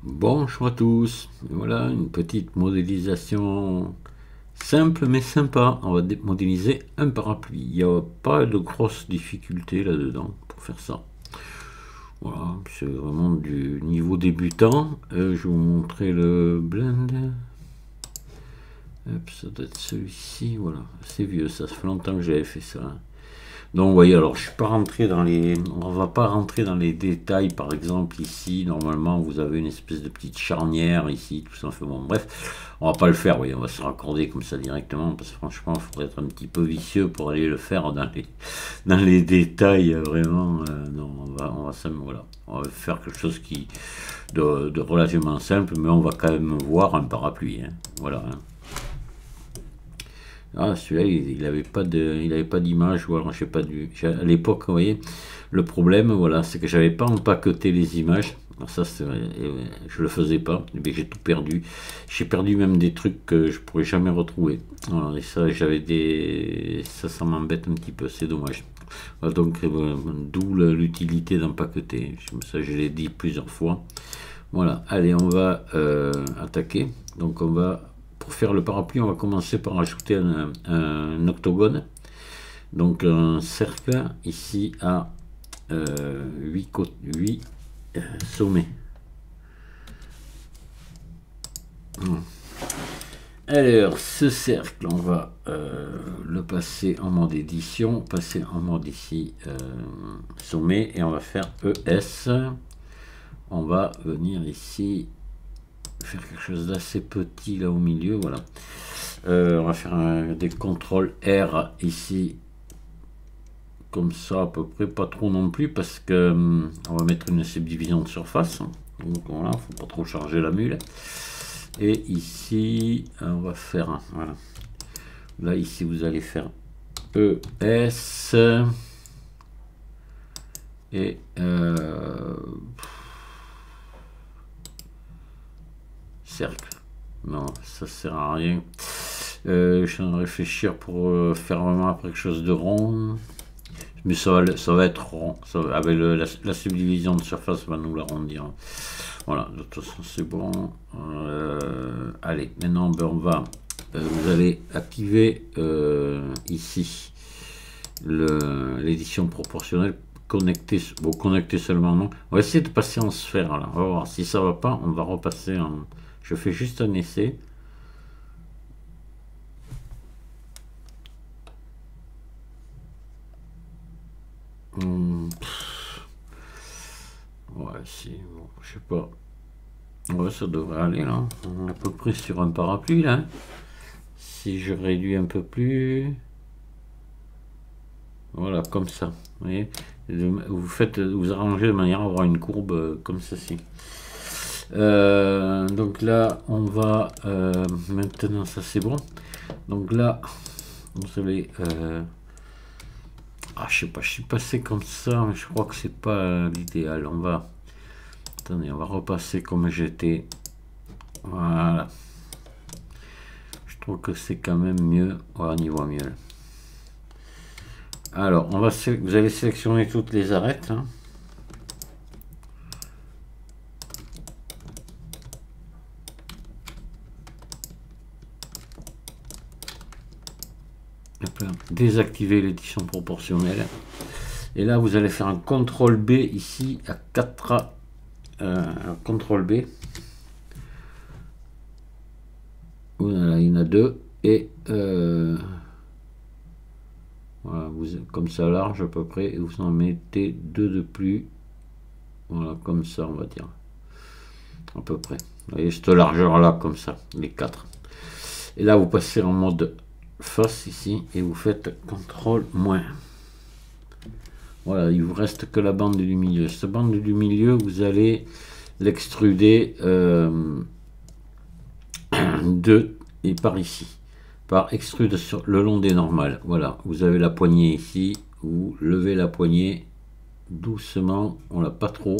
Bonjour à tous, voilà une petite modélisation simple mais sympa. On va modéliser un parapluie. Il n'y a pas de grosses difficultés là-dedans pour faire ça. Voilà, c'est vraiment du niveau débutant. Je vais vous montrer le blend. Hop, ça doit être celui-ci, voilà. C'est vieux, ça fait longtemps que j'avais fait ça. Donc, vous voyez, alors je suis pas rentré dans les, on va pas rentrer dans les détails. Par exemple, ici, normalement, vous avez une espèce de petite charnière ici, tout ça. Enfin bon, bref, on va pas le faire. Oui, on va se raccorder comme ça directement parce que franchement, il faudrait être un petit peu vicieux pour aller le faire dans les détails. Vraiment, non, voilà, on va faire quelque chose de relativement simple, mais on va quand même voir un parapluie. Hein. Voilà. Hein. Ah, celui-là, il avait pas d'image, ou alors je sais pas à l'époque, vous voyez, le problème, voilà, c'est que j'avais pas empaqueté les images. Alors ça, je le faisais pas, mais j'ai tout perdu. J'ai perdu même des trucs que je pourrais jamais retrouver. Voilà, et ça, ça m'embête un petit peu, c'est dommage. Voilà, donc, d'où l'utilité d'empaqueter. Ça, je l'ai dit plusieurs fois. Voilà, allez, on va attaquer. Donc, pour faire le parapluie, on va commencer par ajouter un octogone. Donc un cercle ici à 8 sommets. Alors ce cercle, on va le passer en mode édition, passer en mode ici sommet, et on va faire ES. On va venir ici faire quelque chose d'assez petit là au milieu, voilà. On va faire des contrôles R ici, comme ça à peu près, pas trop non plus, parce que on va mettre une subdivision de surface, donc voilà, faut pas trop charger la mule. Et ici on va faire, voilà, là ici vous allez faire ES et cercle. Non, ça sert à rien. Je suis en train de réfléchir pour faire vraiment après quelque chose de rond. Mais ça va être rond. Avec la subdivision de surface, va nous l'arrondir. Voilà, de toute façon, c'est bon. Allez, maintenant, vous allez activer ici l'édition proportionnelle. Connecter seulement, non. On va essayer de passer en sphère, là. On va voir si ça va pas. On va repasser en... Je fais juste un essai. Ouais, si, bon, je sais pas. Ouais, ça devrait aller là. On est à peu près sur un parapluie là. Si je réduis un peu plus. Voilà, comme ça. Vous voyez, vous arrangez de manière à avoir une courbe comme ceci. Donc là, on va maintenant, ça c'est bon. Donc là, vous allez. Ah, je sais pas, je suis passé comme ça, mais je crois que c'est pas l'idéal. Attendez, on va repasser comme j'étais. Voilà. Je trouve que c'est quand même mieux. Ouais, on y voit mieux. Alors, vous allez sélectionner toutes les arêtes. Hein. Désactiver l'édition proportionnelle. Et là, vous allez faire un CTRL B ici à 4. CTRL B. Voilà, il y en a 2. Et voilà, comme ça large à peu près. Et vous en mettez 2 de plus. Voilà, comme ça, on va dire. À peu près. Vous voyez, cette largeur là, comme ça, les 4. Et là, vous passez en mode face ici et vous faites CTRL-. Voilà, il vous reste que la bande du milieu. Cette bande du milieu, vous allez l'extruder et par ici, par extrude sur le long des normales. Voilà, vous avez la poignée ici, vous levez la poignée doucement, on l'a pas trop,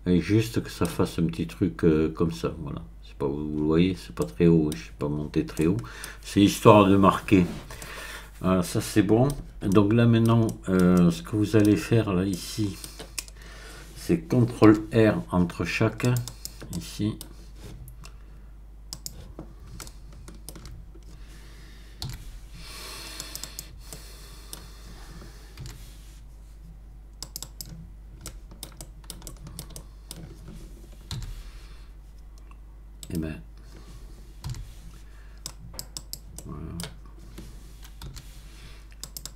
et juste que ça fasse un petit truc comme ça. Voilà, c'est pas, vous le voyez, c'est pas très haut, je suis pas monté très haut, c'est histoire de marquer. Voilà, ça c'est bon. Donc là maintenant, ce que vous allez faire là ici, c'est CTRL R entre chaque. ici. Et ben voilà.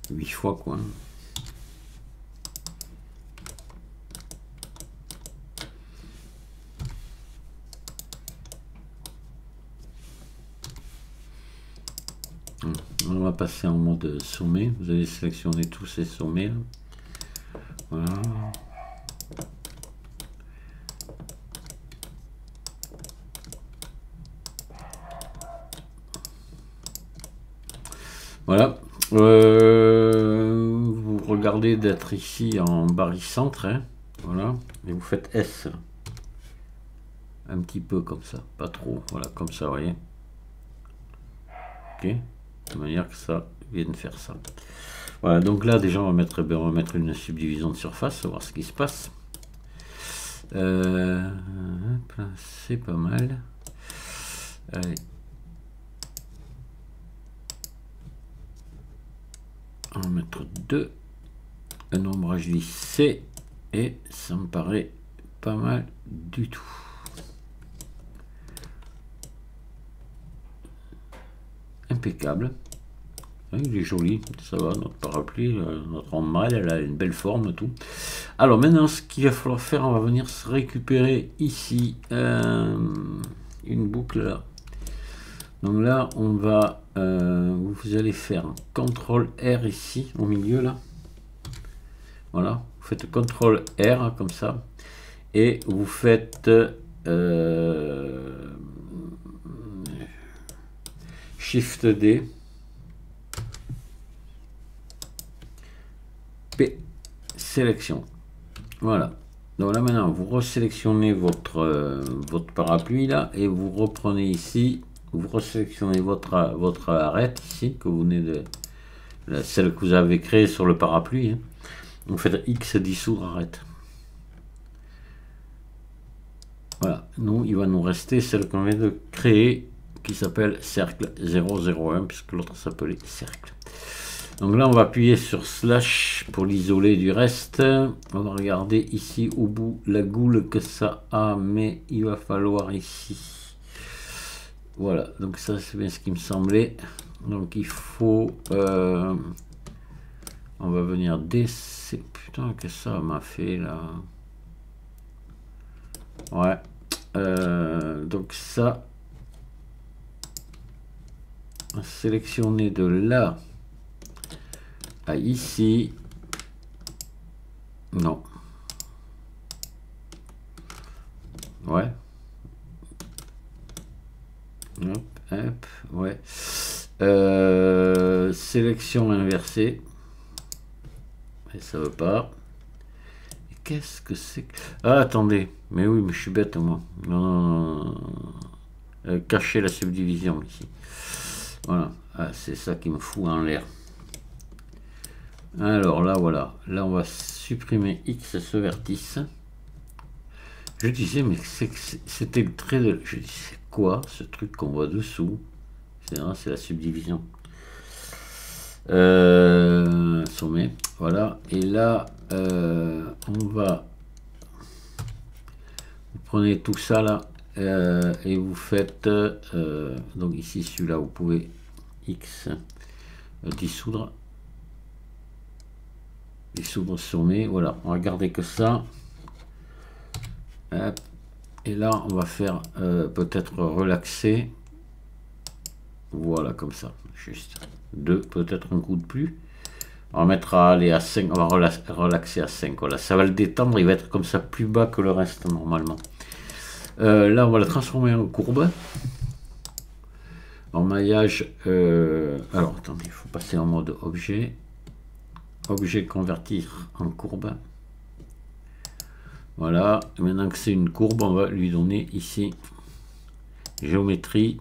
8 fois quoi. On va passer en mode sommet. Vous allez sélectionner tous ces sommets là. Voilà. Voilà. Vous regardez d'être ici en barycentre, hein. Voilà. Et vous faites S. Un petit peu comme ça. Pas trop. Voilà, comme ça, vous voyez. Ok. De manière que ça vienne faire ça. Voilà, donc là déjà on va mettre une subdivision de surface, voir ce qui se passe. C'est pas mal. Allez. On va mettre 2. Un ombrage lissé. Et ça me paraît pas mal du tout. Impeccable. Oui, il est joli, ça va, notre parapluie, notre ombrelle, elle a une belle forme, tout. Alors maintenant, ce qu'il va falloir faire, on va venir se récupérer ici une boucle là. Donc là, on va, vous allez faire CTRL R ici, au milieu là. Voilà, vous faites CTRL R comme ça, et vous faites Shift D. P, sélection. Voilà. Donc là maintenant vous resélectionnez votre parapluie là et vous reprenez ici, vous resélectionnez votre arête ici que vous venez de celle que vous avez créée sur le parapluie. Hein. Vous faites X dissoudre arête. Voilà. Nous il va nous rester celle qu'on vient de créer qui s'appelle cercle 001 puisque l'autre s'appelait cercle. Donc là, on va appuyer sur slash pour l'isoler du reste. On va regarder ici au bout la goule que ça a, mais il va falloir ici. Voilà, donc ça c'est bien ce qui me semblait. Donc il faut... on va venir descendre... Putain, que ça m'a fait là. Ouais. Donc ça... Sélectionner de là... ici, non, ouais, hop, hop, ouais, sélection inversée, et ça veut pas, qu'est-ce que c'est que... Ah, attendez, mais oui, mais je suis bête moi, non, cacher la subdivision ici, voilà, ah, c'est ça qui me fout en l'air. Alors là, voilà. Là, on va supprimer X ce vertice. Je disais, mais c'était le trait de... Je dis, c'est quoi ce truc qu'on voit dessous? C'est la subdivision. Sommet. Voilà. Et là, on va... Vous prenez tout ça là. Et vous faites... donc ici, celui-là, vous pouvez X dissoudre. Dissoudre sommet, voilà, on va garder que ça. Hop. Et là, on va faire peut-être relaxer. Voilà, comme ça, juste 2, peut-être un coup de plus. On va mettre à aller à 5, on va relaxer à 5. Voilà, ça va le détendre, il va être comme ça plus bas que le reste normalement. Là, on va le transformer en courbe. En maillage. Alors, attendez, il faut passer en mode objet. Objet convertir en courbe. Voilà, maintenant que c'est une courbe, on va lui donner ici géométrie.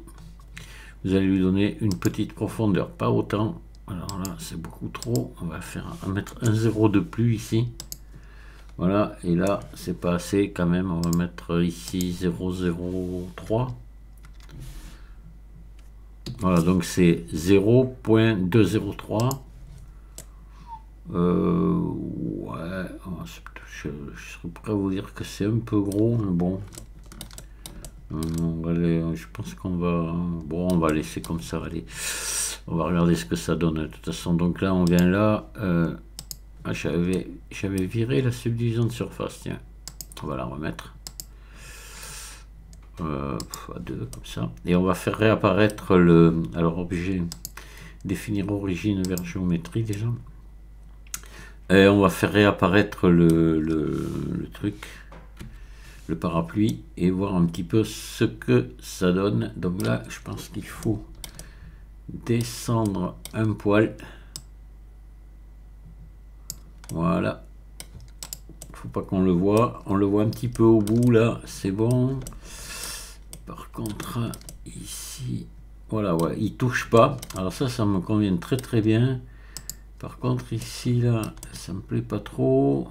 Vous allez lui donner une petite profondeur, pas autant. Alors là, c'est beaucoup trop. On va mettre un 0 de plus ici. Voilà, et là, c'est pas assez quand même. On va mettre ici 0,03. Voilà, donc c'est 0,203. Ouais, je serais prêt à vous dire que c'est un peu gros, mais bon. Je pense qu'on va... Bon, on va laisser comme ça, allez. On va regarder ce que ça donne. De toute façon, donc là, on vient là. J'avais viré la subdivision de surface, tiens. On va la remettre. À 2, comme ça. Et on va faire réapparaître le... Alors, objet, définir origine vers géométrie, déjà. Et on va faire réapparaître le truc, le parapluie, et voir un petit peu ce que ça donne. Donc là, je pense qu'il faut descendre un poil. Voilà. Faut pas qu'on le voit. On le voit un petit peu au bout, là. C'est bon. Par contre, ici... Voilà, ouais, il touche pas. Alors ça me convient très très bien. Par contre, ici, là, ça me plaît pas trop.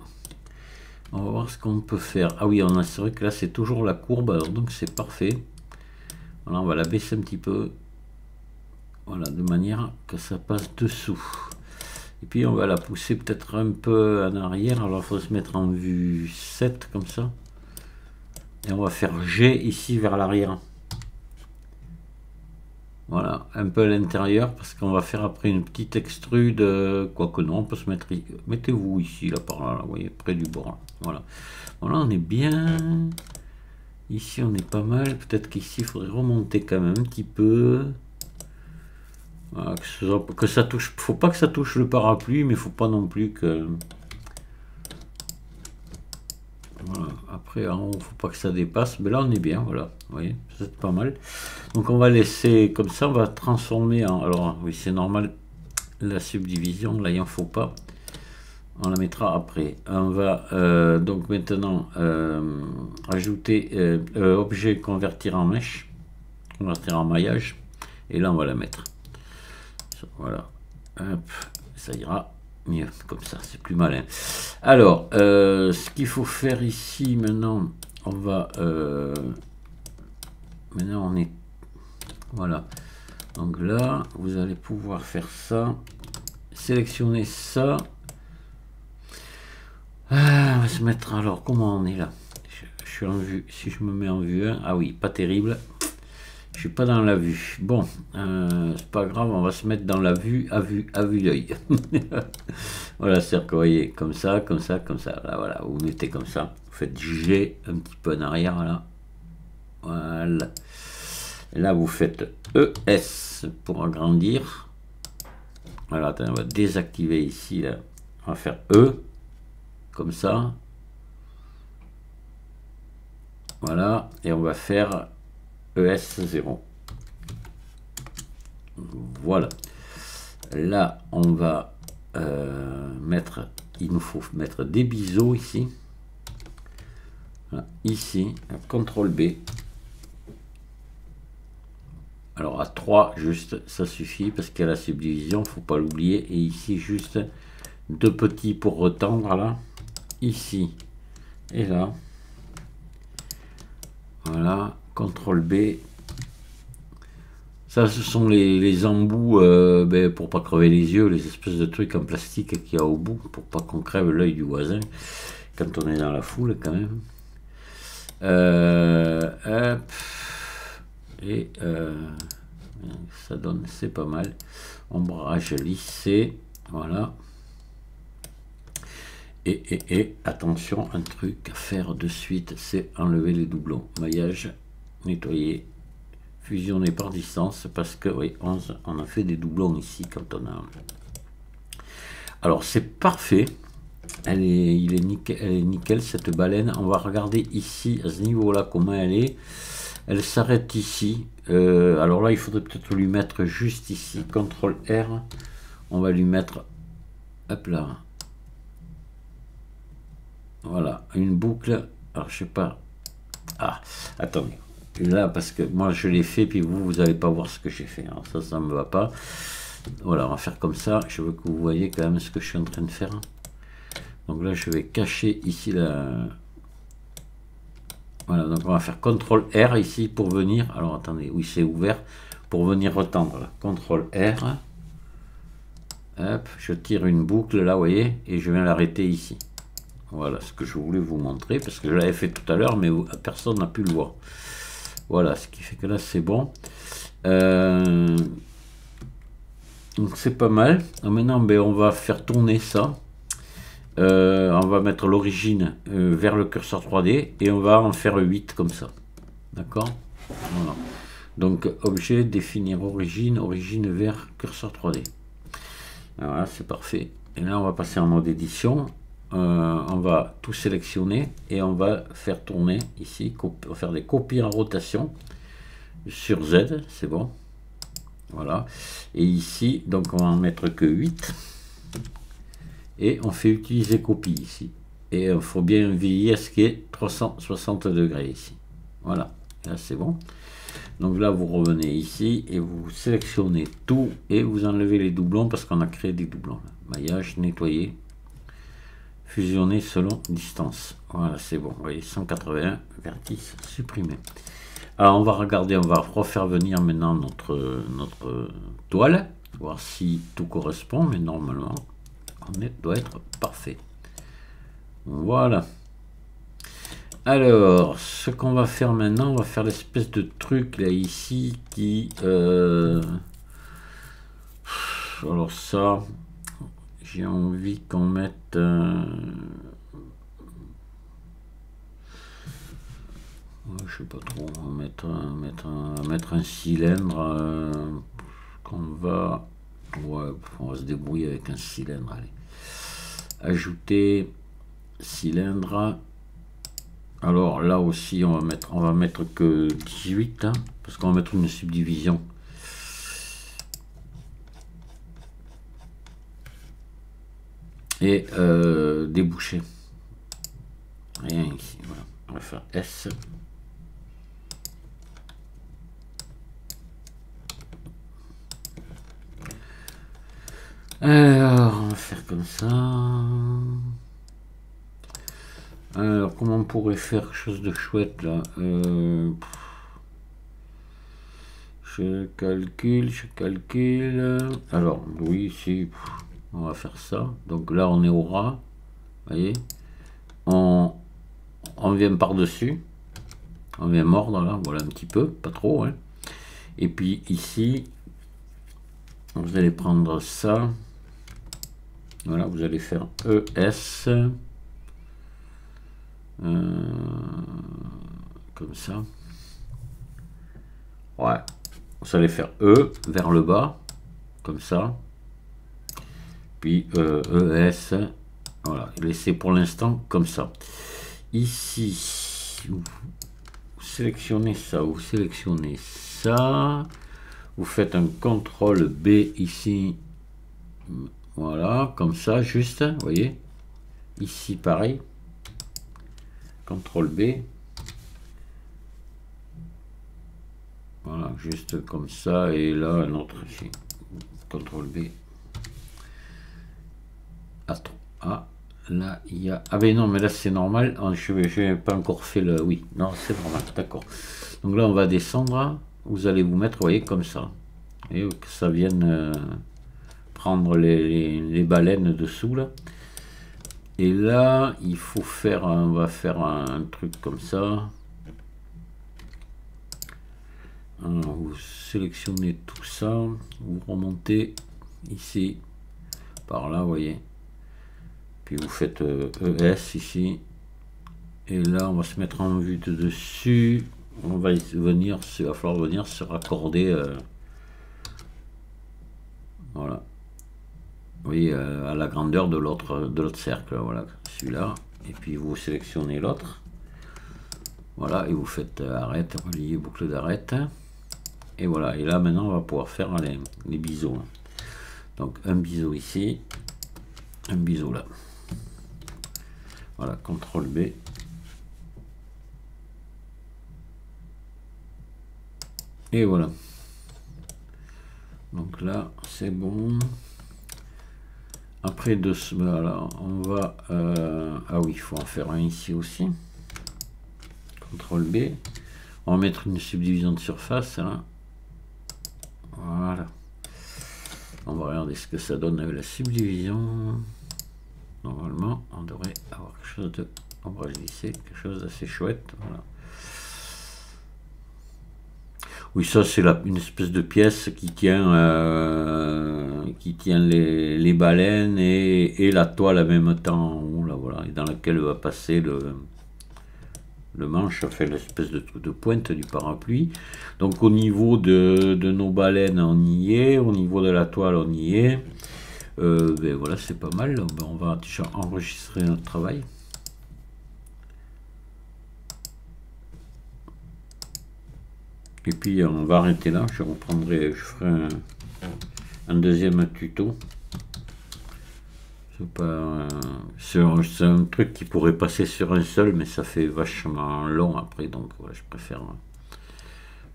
On va voir ce qu'on peut faire. Ah oui, c'est vrai que là, c'est toujours la courbe. Alors donc, c'est parfait. Voilà, on va la baisser un petit peu. Voilà, de manière que ça passe dessous. Et puis, on va la pousser peut-être un peu en arrière. Alors, il faut se mettre en vue 7, comme ça. Et on va faire G ici vers l'arrière. Voilà, un peu à l'intérieur, parce qu'on va faire après une petite extrude, quoique non, on peut se mettre, mettez-vous ici, là, par là, là, vous voyez, près du bord, là. Voilà. Voilà, on est bien, ici on est pas mal, peut-être qu'ici il faudrait remonter quand même un petit peu, voilà, que ça touche, faut pas que ça touche le parapluie, mais faut pas non plus que... Voilà. Après, en haut, faut pas que ça dépasse. Mais là, on est bien, voilà. Vous voyez, c'est pas mal. Donc, on va laisser comme ça. On va transformer en... Alors, oui, c'est normal. La subdivision, là, il n'en faut pas. On la mettra après. On va donc maintenant ajouter objet convertir en mèche. Convertir en maillage. Et là, on va la mettre. Voilà. Hop, ça ira mieux comme ça, c'est plus malin. Alors, ce qu'il faut faire ici maintenant, on va maintenant on est voilà, donc là vous allez pouvoir faire ça, sélectionner ça. On va se mettre, alors comment on est là, je suis en vue, si je me mets en vue 1, ah oui, pas terrible, je suis pas dans la vue. Bon, c'est pas grave, on va se mettre dans la vue à vue d'œil. Voilà, c'est-à-dire que vous voyez, comme ça, comme ça, comme ça. Là, voilà, vous mettez comme ça. Vous faites G un petit peu en arrière, là. Voilà. Et là, vous faites ES pour agrandir. Voilà, attendez, on va désactiver ici, là. On va faire E, comme ça. Voilà, et on va faire ES0. Voilà. Là, on va mettre, il nous faut mettre des biseaux ici. Voilà, ici, CTRL B. Alors à 3, juste, ça suffit parce qu'il y a la subdivision, faut pas l'oublier. Et ici, juste 2 petits pour retendre, là. Ici et là. Voilà, CTRL B. Ça, ce sont les embouts pour pas crever les yeux, les espèces de trucs en plastique qu'il y a au bout, pour pas qu'on crève l'œil du voisin quand on est dans la foule quand même. Hop. Et ça donne, c'est pas mal. Ombrage lissé, voilà. Et attention, un truc à faire de suite, c'est enlever les doublons. Maillage, nettoyer. Fusionner par distance, parce que oui, 11, on a fait des doublons ici quand on a... Alors c'est parfait, elle est nickel cette baleine. On va regarder ici à ce niveau là comment elle est. Elle s'arrête ici. Alors là il faudrait peut-être lui mettre juste ici, CTRL R, on va lui mettre, hop là, voilà, une boucle. Alors je sais pas, ah attendez, là parce que moi je l'ai fait puis vous n'allez pas voir ce que j'ai fait, alors ça me va pas. Voilà, on va faire comme ça. Je veux que vous voyez quand même ce que je suis en train de faire. Donc là, je vais cacher ici la... Voilà, donc on va faire CTRL R ici pour venir... Alors attendez, oui, c'est ouvert. Pour venir retendre, là. CTRL R. Hop, je tire une boucle là, vous voyez, et je viens l'arrêter ici. Voilà ce que je voulais vous montrer, parce que je l'avais fait tout à l'heure, mais personne n'a pu le voir. Voilà, ce qui fait que là, c'est bon. Donc c'est pas mal. Maintenant, ben, on va faire tourner ça. On va mettre l'origine vers le curseur 3D et on va en faire 8 comme ça. D'accord. Voilà. Donc objet, définir origine, origine vers curseur 3D. Voilà, c'est parfait. Et là, on va passer en mode édition. On va tout sélectionner et on va faire tourner ici, on va faire des copies en rotation sur Z, c'est bon. Voilà. Et ici, donc on va en mettre que 8. Et on fait utiliser copie ici. Et il faut bien veiller à ce qui est 360 degrés ici. Voilà. Et là, c'est bon. Donc là, vous revenez ici et vous sélectionnez tout et vous enlevez les doublons parce qu'on a créé des doublons. Maillage, nettoyer, fusionner selon distance. Voilà, c'est bon. Vous voyez, 181, vertice supprimé. Alors, on va regarder, on va refaire venir maintenant notre toile, voir si tout correspond, mais normalement, doit être parfait. Voilà. Alors, ce qu'on va faire maintenant, on va faire l'espèce de truc là ici qui... Alors ça, j'ai envie qu'on mette... je sais pas trop, on va mettre un cylindre qu'on va... Ouais, on va se débrouiller avec un cylindre, allez. Ajouter cylindre. Alors là aussi on va mettre que 18 hein, parce qu'on va mettre une subdivision. Et déboucher. Rien ici. Voilà. On va faire S. Alors on va faire comme ça. Alors, comment on pourrait faire quelque chose de chouette là je calcule. Alors, oui, si, on va faire ça. Donc là, on est au ras. Vous voyez, on vient par-dessus. On vient mordre là, voilà un petit peu, pas trop. Hein. Et puis ici, vous allez prendre ça. Voilà, vous allez faire ES. Comme ça. Ouais. Vous allez faire E vers le bas. Comme ça. Puis ES. Voilà. Laissez pour l'instant comme ça. Ici, vous sélectionnez ça. Vous sélectionnez ça. Vous faites un CTRL B ici. Voilà. Comme ça, juste. Vous voyez. Ici, pareil. CTRL B. Voilà, juste comme ça. Et là, un autre ici. CTRL B. Attends. Ah, là, il y a... Ah ben non, mais là, c'est normal. Je n'ai pas encore fait le... Oui, non, c'est normal. D'accord. Donc là, on va descendre. Vous allez vous mettre, vous voyez, comme ça. Et que ça vienne prendre les baleines dessous, là. Et là, il faut faire, on va faire un truc comme ça. Alors, vous sélectionnez tout ça, vous remontez ici, par là, vous voyez. Puis vous faites ES ici. Et là, on va se mettre en vue de dessus. On va venir, il va falloir venir se raccorder. Voilà. Vous voyez, à la grandeur de l'autre cercle, voilà, celui-là. Et puis vous sélectionnez l'autre. Voilà, et vous faites arrête, relier boucle d'arrête. Et voilà, et là maintenant on va pouvoir faire les biseaux. Donc un biseau ici, un biseau là. Voilà, CTRL B. Et voilà. Donc là, c'est bon. après de ce, alors on va ah oui, il faut en faire un ici aussi. CTRL B, on va mettre une subdivision de surface là. Voilà, on va regarder ce que ça donne avec la subdivision. Normalement on devrait avoir quelque chose de ombrage lissé, quelque chose d'assez chouette. Voilà. Oui, ça c'est une espèce de pièce qui tient les baleines et la toile en même temps en haut, là, voilà, et dans laquelle va passer le manche, enfin l'espèce de truc de pointe du parapluie. Donc au niveau de nos baleines, on y est, au niveau de la toile, on y est. Ben voilà, c'est pas mal. Ben, on va déjà enregistrer notre travail. Et puis on va arrêter là, je reprendrai, je ferai un deuxième tuto. C'est un truc qui pourrait passer sur un seul, mais ça fait vachement long après, donc voilà, je préfère.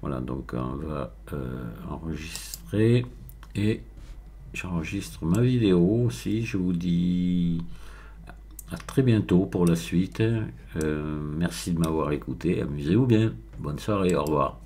Voilà, donc on va enregistrer et j'enregistre ma vidéo aussi. Je vous dis à très bientôt pour la suite. Merci de m'avoir écouté, amusez-vous bien, bonne soirée, au revoir.